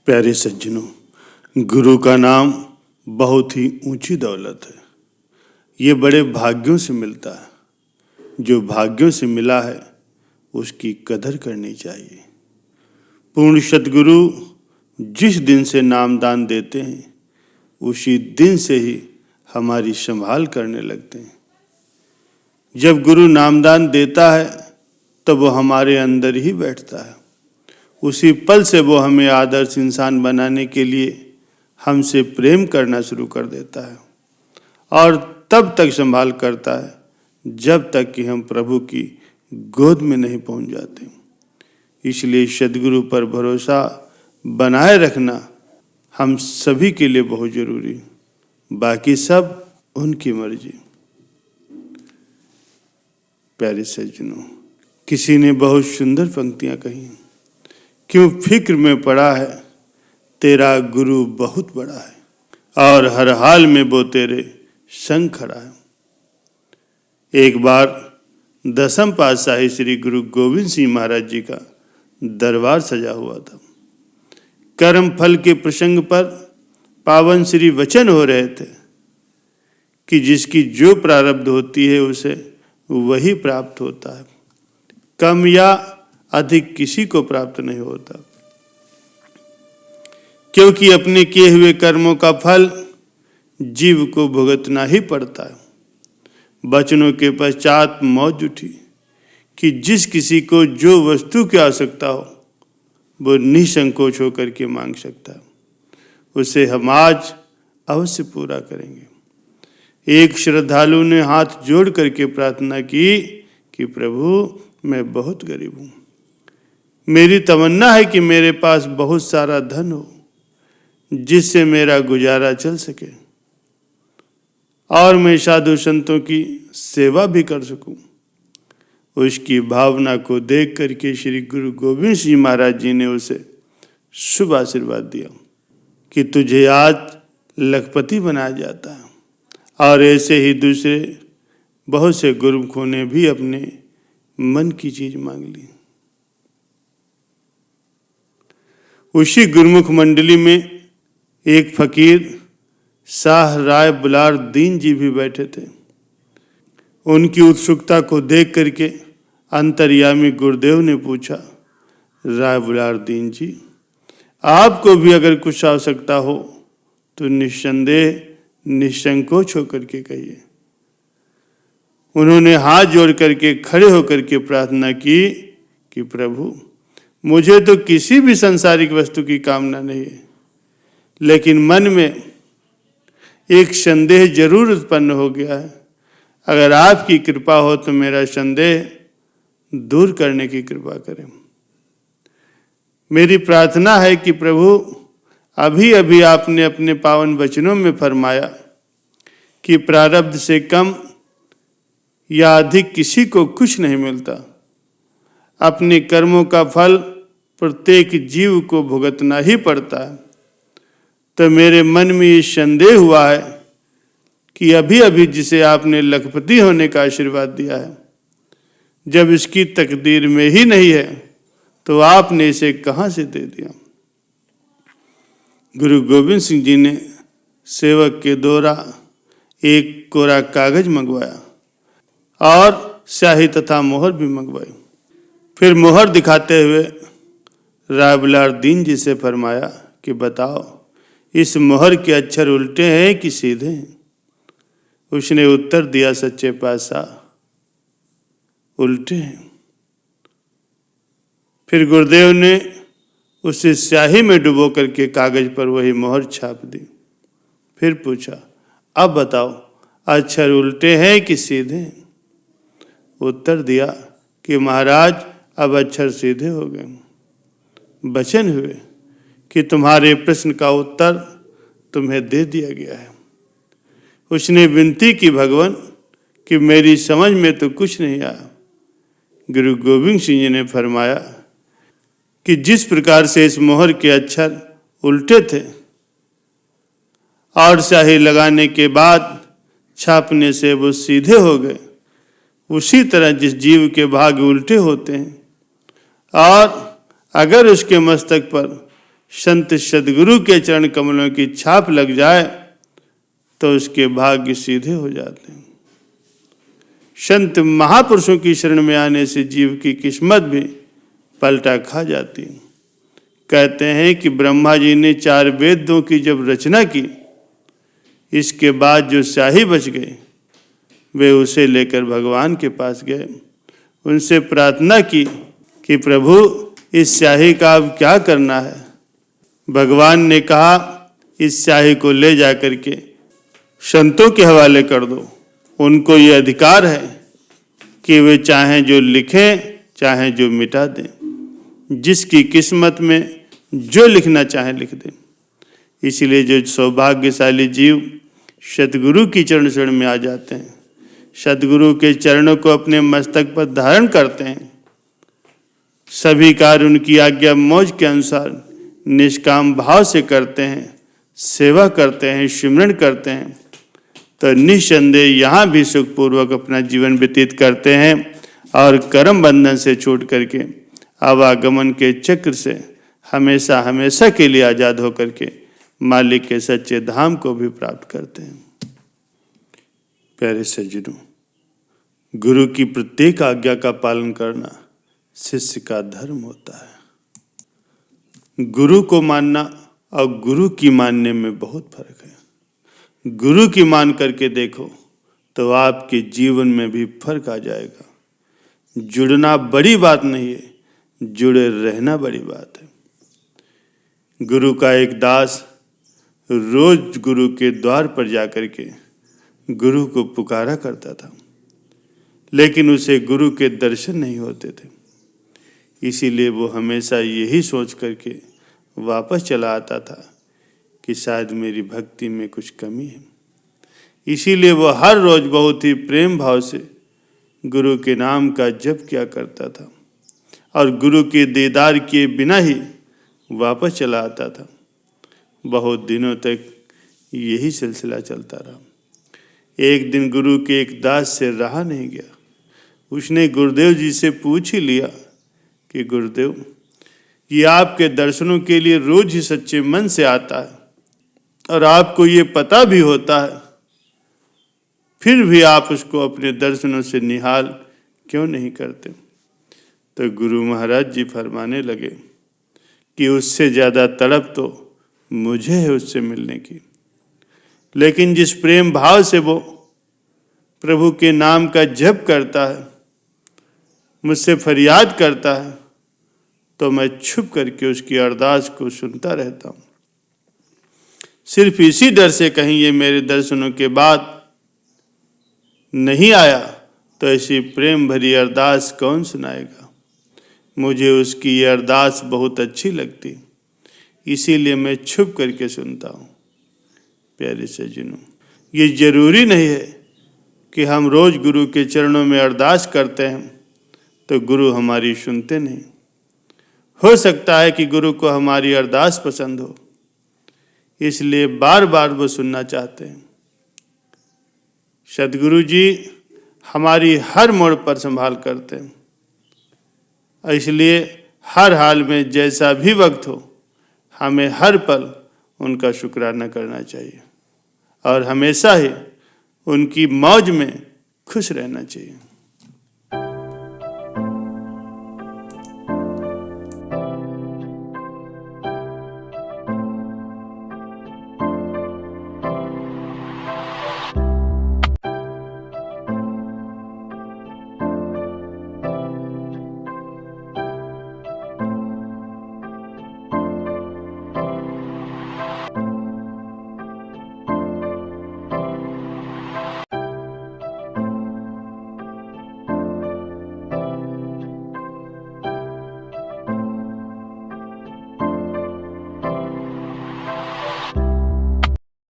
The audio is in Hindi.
प्यारे सज्जनों, गुरु का नाम बहुत ही ऊंची दौलत है। ये बड़े भाग्यों से मिलता है। जो भाग्यों से मिला है उसकी कदर करनी चाहिए। पूर्ण सद्गुरु जिस दिन से नामदान देते हैं उसी दिन से ही हमारी संभाल करने लगते हैं। जब गुरु नामदान देता है तब वो हमारे अंदर ही बैठता है। उसी पल से वो हमें आदर्श इंसान बनाने के लिए हमसे प्रेम करना शुरू कर देता है और तब तक संभाल करता है जब तक कि हम प्रभु की गोद में नहीं पहुंच जाते। इसलिए सद्गुरु पर भरोसा बनाए रखना हम सभी के लिए बहुत जरूरी है। बाकी सब उनकी मर्जी। प्यारे सज्जनों, किसी ने बहुत सुंदर पंक्तियां कही। क्यों फिक्र में पड़ा है, तेरा गुरु बहुत बड़ा है और हर हाल में वो तेरे संग खड़ा है। एक बार दसम पातशाही श्री गुरु गोविंद सिंह महाराज जी का दरबार सजा हुआ था। कर्म फल के प्रसंग पर पावन श्री वचन हो रहे थे कि जिसकी जो प्रारब्ध होती है उसे वही प्राप्त होता है। कम या अधिक किसी को प्राप्त नहीं होता, क्योंकि अपने किए हुए कर्मों का फल जीव को भुगतना ही पड़ता है। वचनों के पश्चात मौज उठी कि जिस किसी को जो वस्तु की आवश्यकता हो वो निसंकोच होकर के मांग सकता है। उसे हम आज अवश्य पूरा करेंगे। एक श्रद्धालु ने हाथ जोड़ करके प्रार्थना की कि प्रभु, मैं बहुत गरीब हूँ। मेरी तमन्ना है कि मेरे पास बहुत सारा धन हो जिससे मेरा गुजारा चल सके और मैं साधु संतों की सेवा भी कर सकूं। उसकी भावना को देख करके श्री गुरु गोविंद सिंह महाराज जी ने उसे शुभ आशीर्वाद दिया कि तुझे आज लखपति बनाया जाता है। और ऐसे ही दूसरे बहुत से गुरुमुखों ने भी अपने मन की चीज मांग ली। उसी गुरुमुख मंडली में एक फकीर शाह राय बुलार दीन जी भी बैठे थे। उनकी उत्सुकता को देख करके अंतर्यामी गुरुदेव ने पूछा, राय बुलार दीन जी, आपको भी अगर कुछ आवश्यकता हो तो निस्संदेह निसंकोच होकर के कहिए। उन्होंने हाथ जोड़ करके खड़े होकर के प्रार्थना की कि प्रभु, मुझे तो किसी भी सांसारिक वस्तु की कामना नहीं है, लेकिन मन में एक संदेह जरूर उत्पन्न हो गया है। अगर आपकी कृपा हो तो मेरा संदेह दूर करने की कृपा करें। मेरी प्रार्थना है कि प्रभु, अभी अभी आपने अपने पावन वचनों में फरमाया कि प्रारब्ध से कम या अधिक किसी को कुछ नहीं मिलता। अपने कर्मों का फल प्रत्येक जीव को भुगतना ही पड़ता है। तो मेरे मन में ये संदेह हुआ है कि अभी अभी जिसे आपने लखपति होने का आशीर्वाद दिया है, जब इसकी तकदीर में ही नहीं है तो आपने इसे कहां से दे दिया। गुरु गोविंद सिंह जी ने सेवक के द्वारा एक कोरा कागज मंगवाया और स्याही तथा मोहर भी मंगवाई। फिर मोहर दिखाते हुए राय बुलार दीन जी से फरमाया कि बताओ, इस मोहर के अक्षर उल्टे हैं कि सीधे हैं। उसने उत्तर दिया, सच्चे पातशाह, उल्टे हैं। फिर गुरुदेव ने उसे स्याही में डुबो करके कागज पर वही मोहर छाप दी। फिर पूछा, अब बताओ, अक्षर उल्टे हैं कि सीधे हैं। उत्तर दिया कि महाराज, अब अक्षर सीधे हो गए। वचन हुए कि तुम्हारे प्रश्न का उत्तर तुम्हें दे दिया गया है। उसने विनती की, भगवान, कि मेरी समझ में तो कुछ नहीं आया। गुरु गोविंद सिंह जी ने फरमाया कि जिस प्रकार से इस मोहर के अक्षर उल्टे थे और स्याही लगाने के बाद छापने से वो सीधे हो गए, उसी तरह जिस जीव के भाग्य उल्टे होते हैं और अगर उसके मस्तक पर संत सदगुरु के चरण कमलों की छाप लग जाए तो उसके भाग्य सीधे हो जाते हैं। संत महापुरुषों की शरण में आने से जीव की किस्मत भी पलटा खा जाती है। कहते हैं कि ब्रह्मा जी ने 4 वेदों की जब रचना की, इसके बाद जो स्याही बच गए वे उसे लेकर भगवान के पास गए, उनसे प्रार्थना की कि प्रभु इस स्याही का अब क्या करना है। भगवान ने कहा इस स्याही को ले जाकर के संतों के हवाले कर दो, उनको ये अधिकार है कि वे चाहें जो लिखें चाहें जो मिटा दें, जिसकी किस्मत में जो लिखना चाहे लिख दें। इसलिए जो सौभाग्यशाली जीव सतगुरु की चरण शरण में आ जाते हैं, सतगुरु के चरणों को अपने मस्तक पर धारण करते हैं, सभी कार्य उनकी आज्ञा मौज के अनुसार निष्काम भाव से करते हैं, सेवा करते हैं, सिमरन करते हैं, तो निस्संदेह यहाँ भी सुखपूर्वक अपना जीवन व्यतीत करते हैं और कर्म बंधन से छूट करके आवागमन के चक्र से हमेशा हमेशा के लिए आजाद होकर के मालिक के सच्चे धाम को भी प्राप्त करते हैं। प्यारे सज्जनों, गुरु की प्रत्येक आज्ञा का पालन करना शिष्य का धर्म होता है। गुरु को मानना और गुरु की मानने में बहुत फर्क है। गुरु की मान करके देखो तो आपके जीवन में भी फर्क आ जाएगा। जुड़ना बड़ी बात नहीं है, जुड़े रहना बड़ी बात है। गुरु का एक दास रोज गुरु के द्वार पर जाकर के गुरु को पुकारा करता था, लेकिन उसे गुरु के दर्शन नहीं होते थे। इसीलिए वो हमेशा यही सोच करके वापस चला आता था कि शायद मेरी भक्ति में कुछ कमी है। इसीलिए वो हर रोज बहुत ही प्रेम भाव से गुरु के नाम का जप किया करता था और गुरु के दीदार किए बिना ही वापस चला आता था। बहुत दिनों तक यही सिलसिला चलता रहा। एक दिन गुरु के एक दास से रहा नहीं गया। उसने गुरुदेव जी से पूछ ही लिया कि गुरुदेव, ये आपके दर्शनों के लिए रोज ही सच्चे मन से आता है और आपको ये पता भी होता है, फिर भी आप उसको अपने दर्शनों से निहाल क्यों नहीं करते। तो गुरु महाराज जी फरमाने लगे कि उससे ज़्यादा तड़प तो मुझे है उससे मिलने की, लेकिन जिस प्रेम भाव से वो प्रभु के नाम का जप करता है, मुझसे फरियाद करता है, तो मैं छुप करके उसकी अरदास को सुनता रहता हूँ। सिर्फ इसी डर से कहीं ये मेरे दर्शनों के बाद नहीं आया तो ऐसी प्रेम भरी अरदास कौन सुनाएगा। मुझे उसकी ये अरदास बहुत अच्छी लगती, इसीलिए मैं छुप करके सुनता हूँ। प्यारे सज्जनों, ये जरूरी नहीं है कि हम रोज गुरु के चरणों में अरदास करते हैं तो गुरु हमारी सुनते नहीं। हो सकता है कि गुरु को हमारी अरदास पसंद हो, इसलिए बार बार वो सुनना चाहते हैं। सदगुरु जी हमारी हर मोड़ पर संभाल करते हैं, इसलिए हर हाल में जैसा भी वक्त हो हमें हर पल उनका शुक्राना करना चाहिए और हमेशा ही उनकी मौज में खुश रहना चाहिए।